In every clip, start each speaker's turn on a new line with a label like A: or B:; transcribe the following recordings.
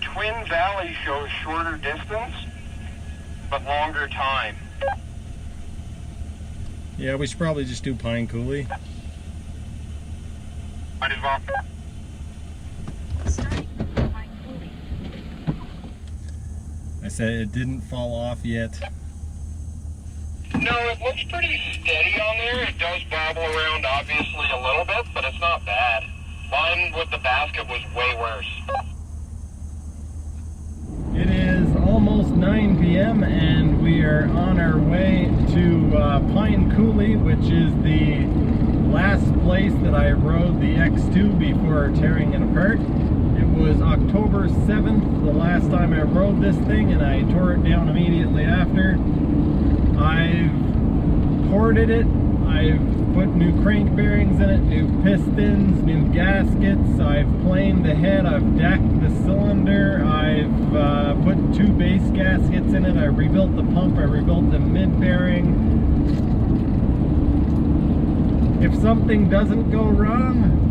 A: Twin Valley shows shorter distance, but longer time.
B: Yeah, we should probably just do Pine Coulee.
A: Might as well.
C: Starting from Pine Coulee.
B: I said it didn't fall off yet.
A: No, it looks pretty steady on there. It does bobble around obviously a little bit, but it's not bad. Mine with the basket was way worse.
B: It is almost 9 p.m. and we are on our way to Pine Coulee, which is the last place that I rode the X2 before tearing it apart. It was October 7th, the last time I rode this thing, and I tore it down immediately after. I've ported it, I've put new crank bearings in it, new pistons, new gaskets, I've planed the head, I've decked the cylinder, I've put 2 base gaskets in it, I rebuilt the pump, I rebuilt the mid-bearing. If something doesn't go wrong,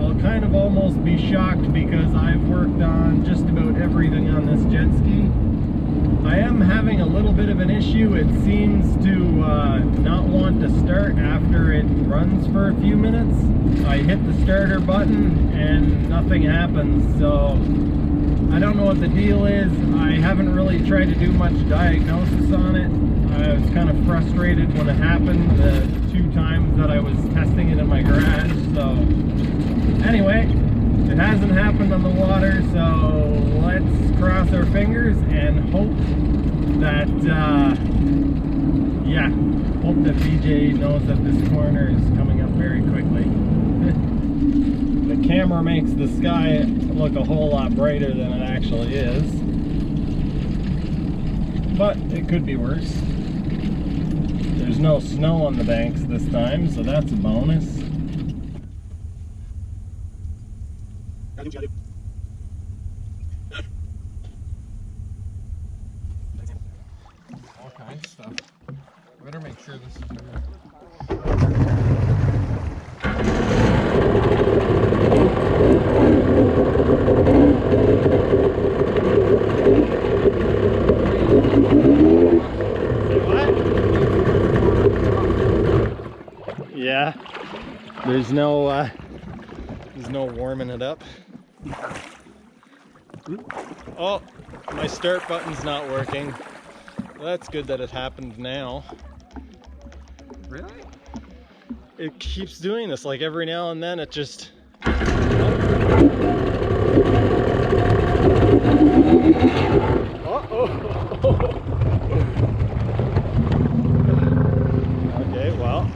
B: I'll kind of almost be shocked because I've worked on just about everything on this jet ski. I am having a little bit of an issue. It seems to not want to start after it runs for a few minutes. I hit the starter button and nothing happens, so I don't know what the deal is. I haven't really tried to do much diagnosis on it. I was kind of frustrated when it happened the 2 times that I was testing it in my garage, so anyway, it hasn't happened on the water, so let's cross our fingers and hope that, hope that BJ knows that this corner is coming up very quickly. The camera makes the sky look a whole lot brighter than it actually is, but it could be worse. There's no snow on the banks this time, so that's a bonus. All kinds of stuff. Better make sure this is good. What? Yeah. There's no warming it up. Oh, my start button's not working. Well, that's good that it happened now.
D: Really?
B: It keeps doing this, like every now and then it just... Uh-oh. Okay, well.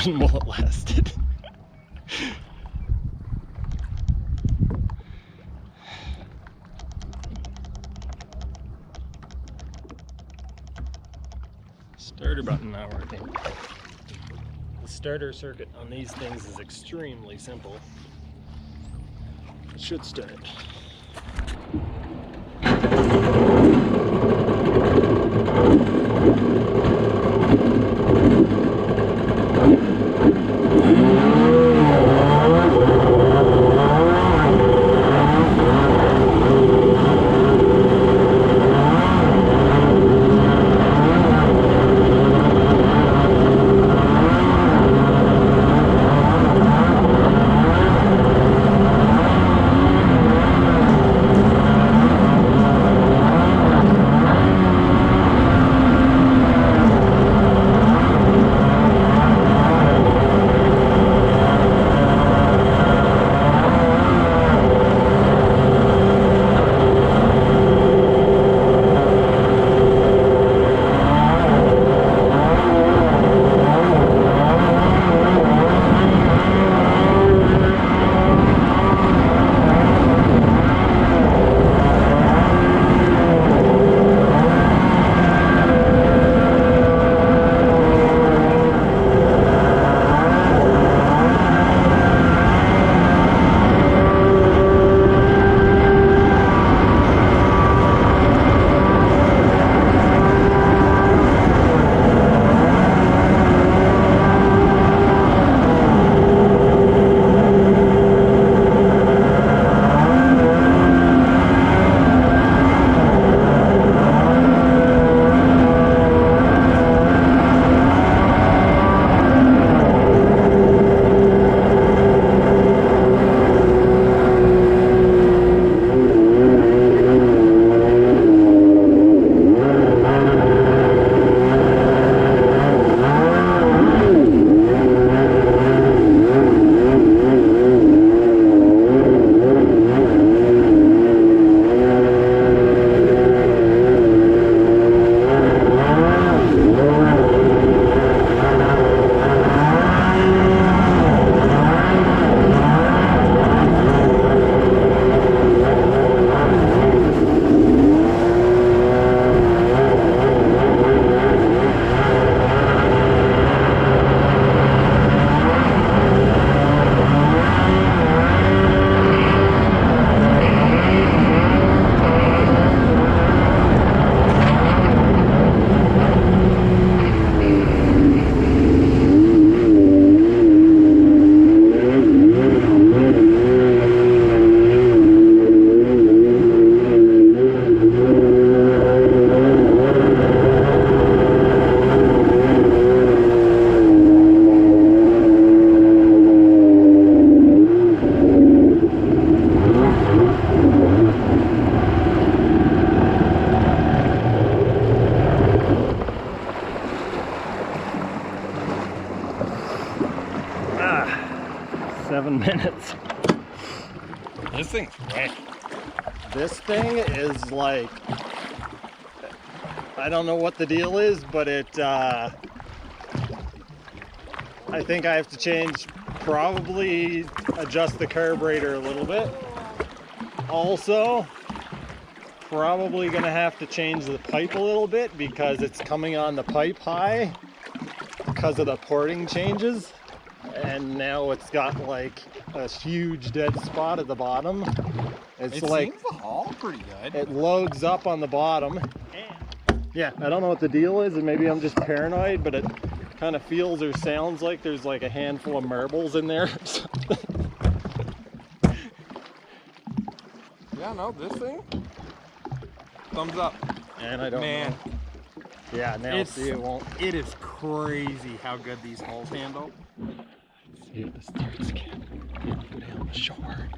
B: going while it lasted. Starter button not working. The starter circuit on these things is extremely simple. It should start. minutes.
A: This thing's quick.
B: This thing is like, I don't know what the deal is, but it, I think I have to change, probably adjust the carburetor a little bit. Also, probably gonna have to change the pipe a little bit because it's coming on the pipe high because of the porting changes. And now it's got like a huge dead spot at the bottom. It like,
A: seems to haul pretty good.
B: It loads up on the bottom. Yeah, I don't know what the deal is, and maybe I'm just paranoid, but it kind of feels or sounds like there's like a handful of marbles in there or something.
A: Yeah, no, this thing, thumbs up.
B: And I don't know. Yeah, now see it won't.
D: It is crazy how good these hulls handle.
B: Let's see if this starts again. Go down the shore.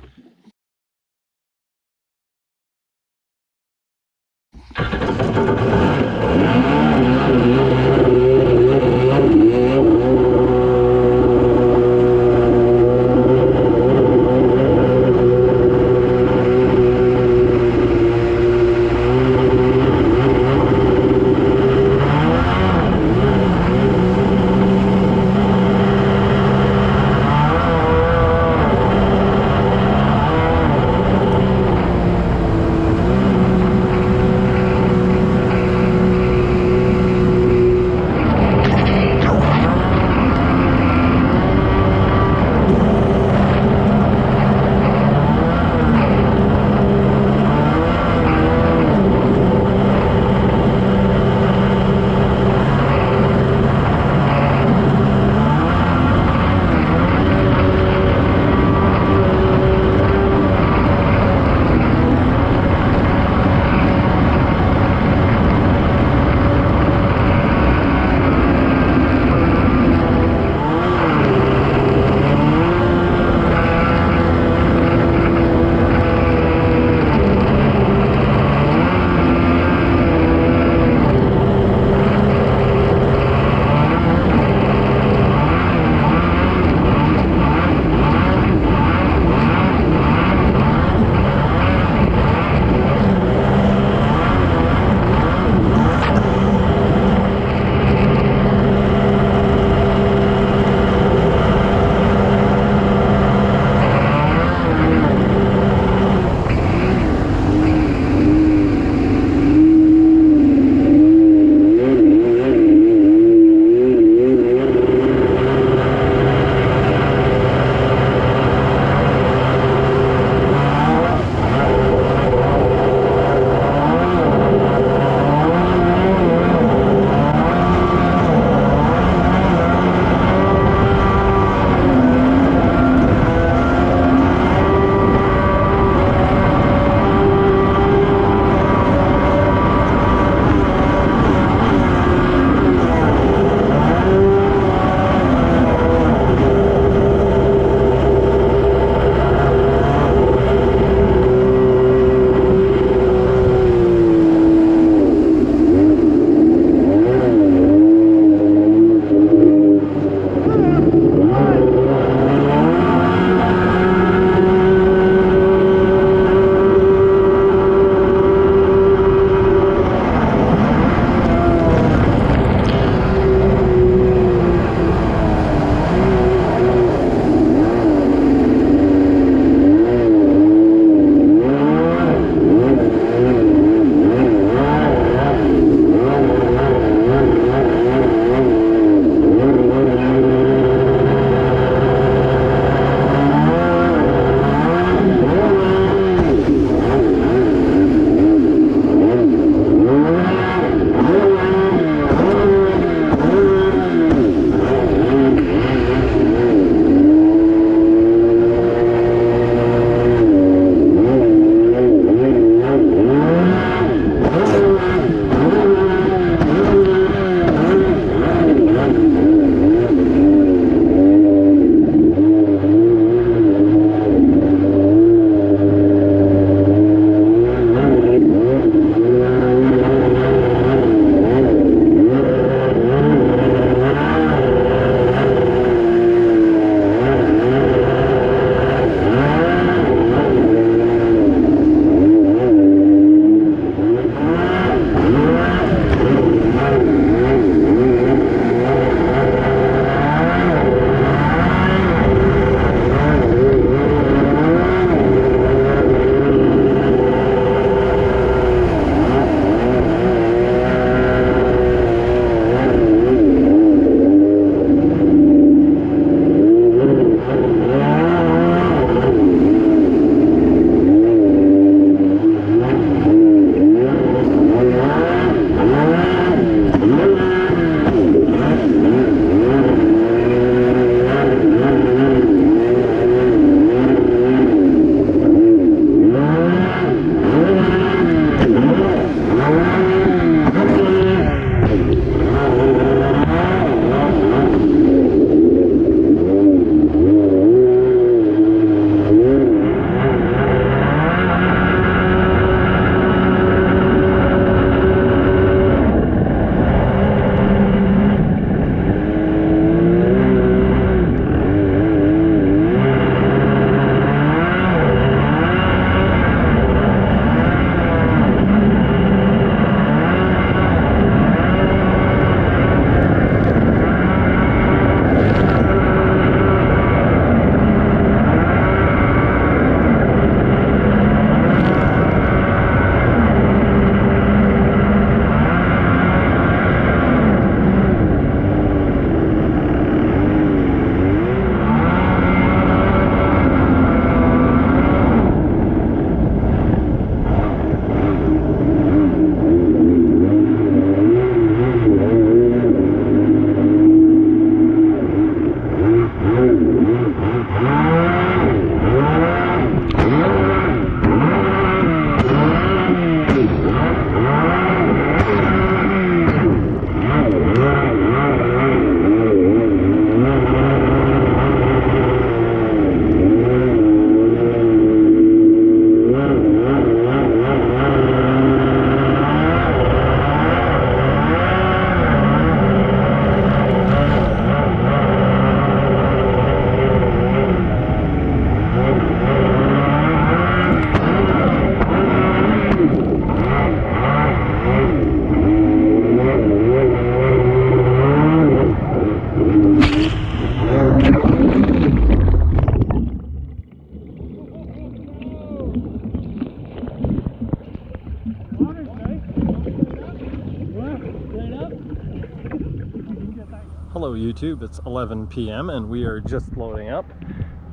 B: YouTube. It's 11 p.m. and we are just loading up.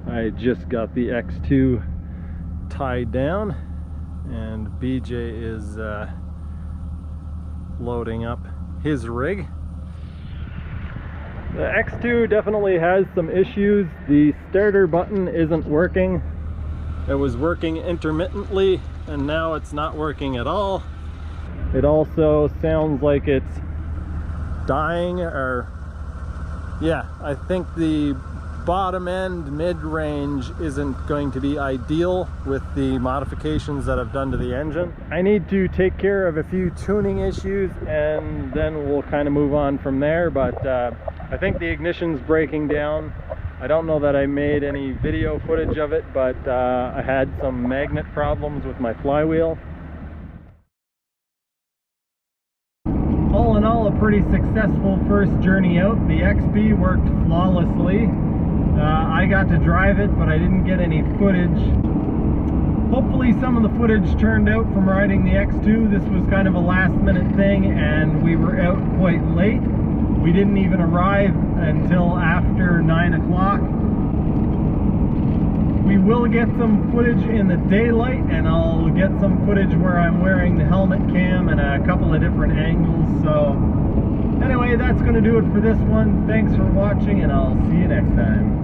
B: I just got the X2 tied down and BJ is loading up his rig. The X2 definitely has some issues. The starter button isn't working. It was working intermittently and now it's not working at all. It also sounds like it's dying, or yeah, I think the bottom end mid-range isn't going to be ideal with the modifications that I've done to the engine. I need to take care of a few tuning issues and then we'll kind of move on from there, but I think the ignition's breaking down. I don't know that I made any video footage of it, but I had some magnet problems with my flywheel. All in all, a pretty successful first journey out. The XP worked flawlessly. I got to drive it, but I didn't get any footage. Hopefully some of the footage turned out from riding the X2. This was kind of a last minute thing and we were out quite late. We didn't even arrive until after 9 o'clock. We will get some footage in the daylight and I'll get some footage where I'm wearing the helmet cam and a couple of different angles. So anyway, that's going to do it for this one. Thanks for watching and I'll see you next time.